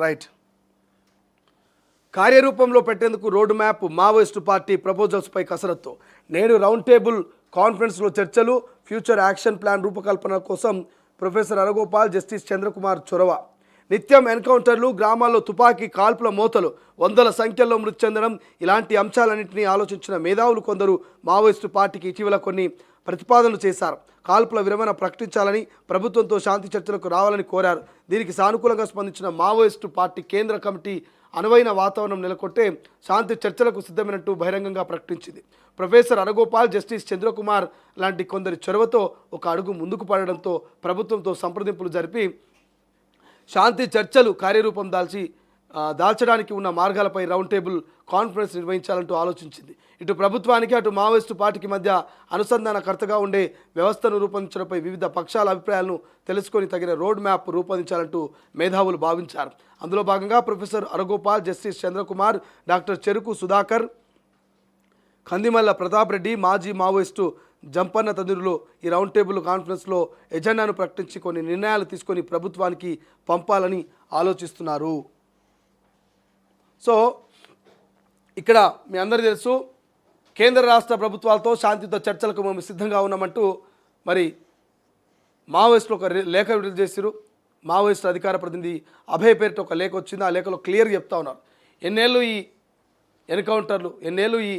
Right. కార్యరూపంలో పెట్టేందుకు road map Maoist party ప్రపోజల్స్పై కసరత్తు. నేడు రౌండ్ టేబుల్ కాన్ఫరెన్స్లో చర్చలు, ఫ్యూచర్ యాక్షన్ ప్లాన్ రూపకల్పన కోసం ప్రొఫెసర్ అరగోపాల్, జస్టిస్ చంద్రకుమార్ చొరవ. నిత్యం ఎన్కౌంటర్లు, గ్రామాల్లో తుపాకీ కాల్పుల మోతలు, వందల సంఖ్యలో మృతి చెందడం, ఇలాంటి అంశాలన్నింటినీ ఆలోచించిన మేధావులు కొందరు మావోయిస్టు పార్టీకి ఇటీవల కొన్ని ప్రతిపాదనలు చేశారు. కాల్పుల విరమణ ప్రకటించాలని, ప్రభుత్వంతో శాంతి చర్చలకు రావాలని కోరారు. దీనికి సానుకూలంగా స్పందించిన మావోయిస్టు పార్టీ కేంద్ర కమిటీ అనువైన వాతావరణం నెలకొట్టే శాంతి చర్చలకు సిద్ధమైనట్టు బహిరంగంగా ప్రకటించింది. ప్రొఫెసర్ అరగోపాల్, జస్టిస్ చంద్రకుమార్ లాంటి కొందరి చొరవతో ఒక అడుగు ముందుకు పడడంతో ప్రభుత్వంతో సంప్రదింపులు జరిపి శాంతి చర్చలు కార్యరూపం దాల్చడానికి ఉన్న మార్గాలపై రౌండ్ టేబుల్ కాన్ఫరెన్స్ నిర్వహించాలంటూ ఆలోచించింది. ఇటు ప్రభుత్వానికి, అటు మావోయిస్టు పార్టీకి మధ్య అనుసంధానకర్తగా ఉండే వ్యవస్థను రూపొందించడంపై వివిధ పక్షాల అభిప్రాయాలను తెలుసుకొని తగిన రోడ్ మ్యాప్ రూపొందించాలంటూ మేధావులు భావించారు. అందులో భాగంగా professor Haragopal, justice Chandrakumar, doctor చెరుకు సుధాకర్, కందిమల్ల ప్రతాప్ రెడ్డి, మాజీ మావోయిస్టు జంపన్న తదితరులు ఈ రౌండ్ టేబుల్ కాన్ఫరెన్స్లో ఎజెండాను ప్రకటించి కొన్ని నిర్ణయాలు తీసుకొని ప్రభుత్వానికి పంపాలని ఆలోచిస్తున్నారు. సో ఇక్కడ మీ అందరికీ తెలుసు, కేంద్ర రాష్ట్ర ప్రభుత్వాలతో శాంతియుత చర్చలకు మేము సిద్ధంగా ఉన్నామంటూ మరి మావోయిస్టులు ఒక లేఖ విడుదల చేశారు. మావోయిస్టు అధికార ప్రతినిధి అభయ్ పేరిట ఒక లేఖ వచ్చింది. ఆ లేఖలో క్లియర్గా చెప్తా ఉన్నారు, ఎన్నేళ్ళు ఈ ఎన్కౌంటర్లు, ఎన్నేళ్ళు ఈ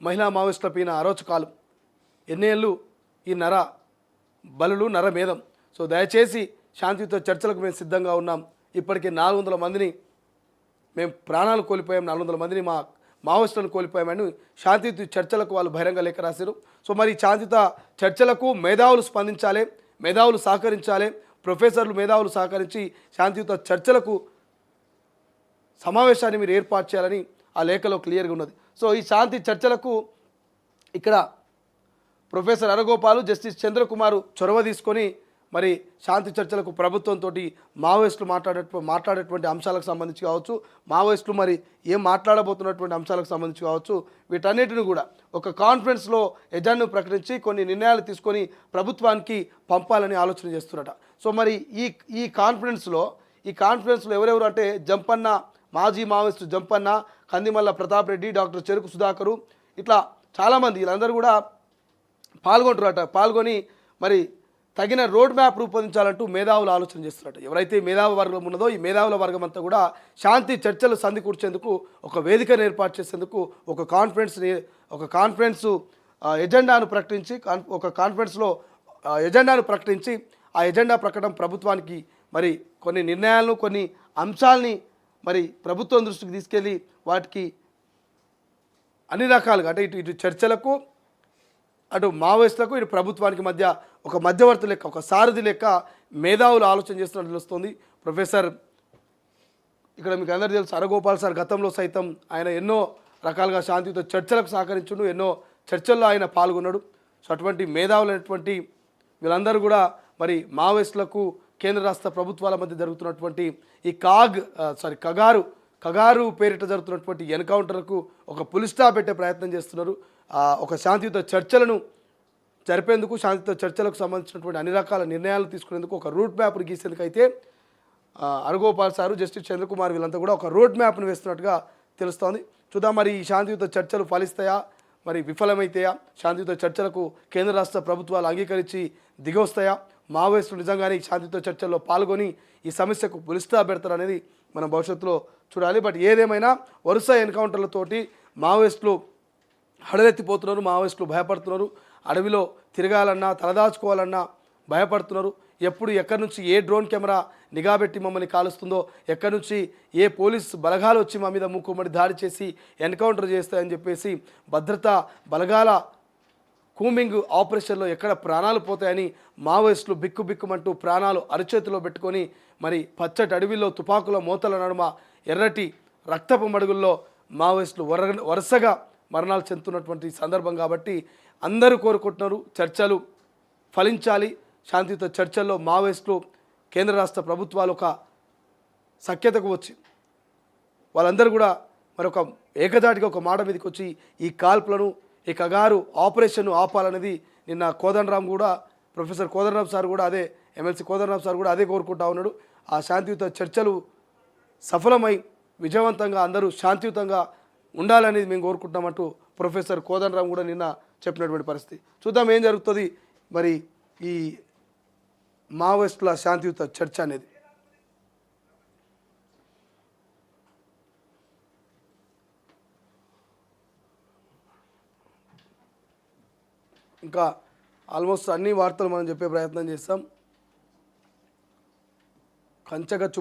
మహిళా మావోయిస్టుల పైన అరోచకాలు, ఎన్నేళ్ళు ఈ నర బలులు, నర మేధం. సో దయచేసి శాంతియుత చర్చలకు మేము సిద్ధంగా ఉన్నాం. ఇప్పటికే 400 మందిని మేము ప్రాణాలు కోల్పోయాం, 400 మందిని మా మావోయిస్టులను కోల్పోయామని శాంతియుత చర్చలకు వాళ్ళు బహిరంగ లేఖ రాశారు. సో మరి శాంతియుత చర్చలకు మేధావులు స్పందించాలి, మేధావులు సహకరించాలి, ప్రొఫెసర్లు మేధావులు సహకరించి శాంతియుత చర్చలకు సమావేశాన్ని మీరు ఏర్పాటు చేయాలని ఆ లేఖలో క్లియర్గా ఉన్నది. సో ఈ శాంతి చర్చలకు ఇక్కడ ప్రొఫెసర్ అరగోపాలు, జస్టిస్ చంద్రకుమారు చొరవ తీసుకొని మరి శాంతి చర్చలకు ప్రభుత్వంతో మావోయిస్టులు మాట్లాడేటువంటి అంశాలకు సంబంధించి కావచ్చు, మావోయిస్టులు మరి ఏం మాట్లాడబోతున్నటువంటి అంశాలకు సంబంధించి కావచ్చు, వీటన్నిటిని కూడా ఒక కాన్ఫరెన్స్లో ఎజెండాను ప్రకటించి కొన్ని నిర్ణయాలు తీసుకొని ప్రభుత్వానికి పంపాలని ఆలోచన చేస్తున్నట. సో మరి ఈ కాన్ఫరెన్స్లో ఎవరెవరు అంటే జంపన్న, మాజీ మావోయిస్టు జంపన్న, కందిమల్ల ప్రతాప్ రెడ్డి, డాక్టర్ చెరుకు సుధాకరు, ఇట్లా చాలామంది వీళ్ళందరూ కూడా పాల్గొంటారట. పాల్గొని మరి తగిన రోడ్ మ్యాప్ రూపొందించాలంటూ మేధావులు ఆలోచన చేస్తున్నట్టు. ఎవరైతే మేధావి వర్గం ఉన్నదో ఈ మేధావుల వర్గం అంతా కూడా శాంతి చర్చలు సంధికూర్చేందుకు, ఒక వేదికను ఏర్పాటు చేసేందుకు ఒక కాన్ఫరెన్స్ ఎజెండాను ప్రకటించి ఆ ఎజెండా ప్రకటన ప్రభుత్వానికి మరి కొన్ని నిర్ణయాలను, కొన్ని అంశాలని మరి ప్రభుత్వం దృష్టికి తీసుకెళ్ళి వాటికి అన్ని రకాలుగా అంటే ఇటు చర్చలకు, అటు మావోయిస్టులకు, ఇటు ప్రభుత్వానికి మధ్య ఒక మధ్యవర్తి లెక్క, ఒక సారథి లెక్క మేధావులు ఆలోచన చేస్తున్నట్టు తెలుస్తుంది. ప్రొఫెసర్ ఇక్కడ మీకు అందరికీ తెలుసు, అరగోపాల్ సార్ గతంలో సైతం ఆయన ఎన్నో రకాలుగా శాంతియుత చర్చలకు సహకరించుండు, ఎన్నో చర్చల్లో ఆయన పాల్గొన్నాడు. సో అటువంటి మేధావులైనటువంటి వీళ్ళందరూ కూడా మరి మావోయిస్టులకు కేంద్ర రాష్ట్ర ప్రభుత్వాల మధ్య జరుగుతున్నటువంటి ఈ కగారు పేరిట జరుగుతున్నటువంటి ఎన్కౌంటర్కు ఒక పులి స్టాప్ పెట్టే ప్రయత్నం చేస్తున్నారు. ఒక శాంతియుత చర్చలను జరిపేందుకు, శాంతియుత చర్చలకు సంబంధించినటువంటి అన్ని రకాల నిర్ణయాలు తీసుకునేందుకు ఒక రూట్ మ్యాప్ను గీసేందుకైతే అరగోపాల్ సారు, జస్టిస్ చంద్రకుమార్ వీళ్ళంతా కూడా ఒక రోడ్ మ్యాప్ను వేస్తున్నట్టుగా తెలుస్తోంది. చూద్దాం మరి ఈ శాంతియుత చర్చలు ఫలిస్తాయా, మరి విఫలమైతాయా, శాంతియుత చర్చలకు కేంద్ర రాష్ట్ర ప్రభుత్వాలు అంగీకరించి దిగొస్తాయా, మావోయిస్టులు నిజంగానే శాంతియుత చర్చల్లో పాల్గొని ఈ సమస్యకు పులిస్తా పెడతారు అనేది మనం భవిష్యత్తులో చూడాలి. బట్ ఏదేమైనా వరుస ఎన్కౌంటర్లతోటి మావోయిస్టులు హడలెత్తిపోతున్నారు, మావోయిస్టులు భయపడుతున్నారు. అడవిలో తిరగాలన్నా, తలదాచుకోవాలన్నా భయపడుతున్నారు. ఎప్పుడు ఎక్కడి నుంచి ఏ డ్రోన్ కెమెరా నిఘా పెట్టి మమ్మల్ని కాలుస్తుందో, ఎక్కడి నుంచి ఏ పోలీస్ బలగాలు వచ్చి మా మీద మూకుమ్మడి దాడి చేసి ఎన్కౌంటర్ చేస్తాయని చెప్పేసి భద్రతా బలగాల కూమింగ్ ఆపరేషన్లో ఎక్కడ ప్రాణాలు పోతాయని మావోయిస్టులు బిక్కుబిక్కుమంటూ ప్రాణాలు అరచేతిలో పెట్టుకొని మరి పచ్చటి అడవిలో తుపాకుల మోతల నడుమ ఎర్రటి రక్తపు మడుగుల్లో మావోయిస్టులు వరుసగా మరణాలు చెందుతున్నటువంటి సందర్భం కాబట్టి అందరూ కోరుకుంటున్నారు చర్చలు ఫలించాలి. శాంతియుత చర్చల్లో మావోయిస్టులు, కేంద్ర రాష్ట్ర ప్రభుత్వాలు ఒక సఖ్యతకు వచ్చి వాళ్ళందరూ కూడా మరొక ఏకదాటిగా ఒక మాట మీదకి వచ్చి ఈ కాల్పులను, ఈ కగారు ఆపరేషన్ ఆపాలనేది నిన్న ప్రొఫెసర్ కోదండరాం సార్ కూడా అదే, ఎమ్మెల్సీ కోదండరాం సార్ కూడా అదే కోరుకుంటా ఉన్నాడు. ఆ శాంతియుత చర్చలు సఫలమై విజయవంతంగా అందరూ శాంతియుతంగా ఉండాలనేది మేము కోరుకుంటున్నామంటూ ప్రొఫెసర్ కోదండరామ్ కూడా నిన్న చెప్పినటువంటి పరిస్థితి. చూద్దాం ఏం జరుగుతుంది మరి ఈ మావోయిస్టుల శాంతియుత చర్చ అనేది. ఇంకా ఆల్మోస్ట్ అన్ని వార్తలు మనం చెప్పే ప్రయత్నం చేస్తాం. కంచగచ్చు